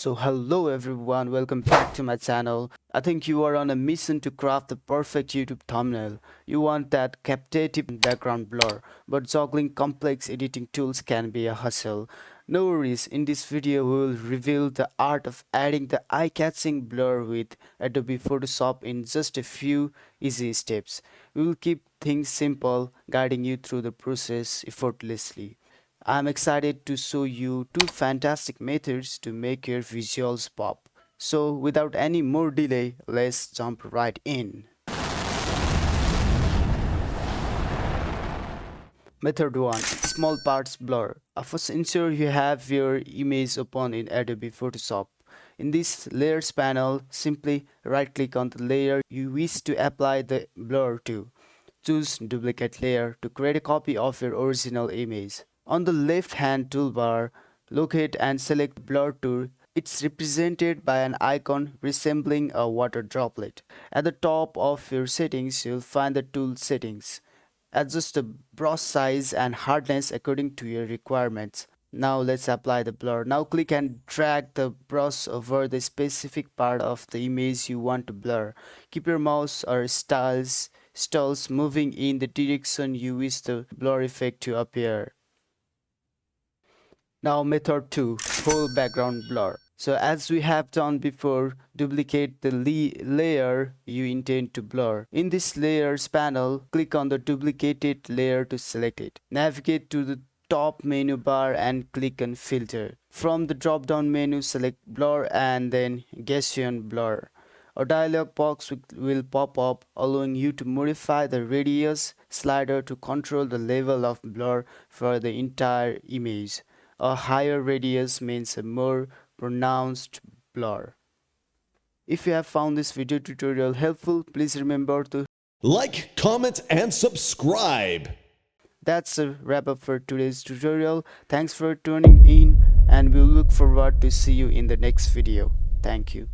So hello everyone, welcome back to my channel. I think you are on a mission to craft the perfect YouTube thumbnail. You want that captivating background blur, but juggling complex editing tools can be a hustle. No worries, in this video we will reveal the art of adding the eye-catching blur with Adobe Photoshop in just a few easy steps. We will keep things simple, guiding you through the process effortlessly. I'm excited to show you two fantastic methods to make your visuals pop. So without any more delay, let's jump right in. Method 1. Small parts blur. First, ensure you have your image open in Adobe Photoshop. In this layers panel, simply right click on the layer you wish to apply the blur to. Choose duplicate layer to create a copy of your original image. On the left hand toolbar, locate and select blur tool. It's represented by an icon resembling a water droplet. At the top of your settings, you'll find the tool settings. Adjust the brush size and hardness according to your requirements. Now let's apply the blur. Now click and drag the brush over the specific part of the image you want to blur. Keep your mouse or stalls moving in the direction you wish the blur effect to appear. Now method 2, whole background blur. So as we have done before, duplicate the layer you intend to blur. In this layers panel, click on the duplicated layer to select it. Navigate to the top menu bar and click on filter. From the drop down menu, select blur and then Gaussian blur. A dialog box will pop up allowing you to modify the radius slider to control the level of blur for the entire image. A higher radius means a more pronounced blur. If you have found this video tutorial helpful, please remember to like, comment, and subscribe. That's a wrap up for today's tutorial. Thanks for tuning in and we'll look forward to see you in the next video. Thank you.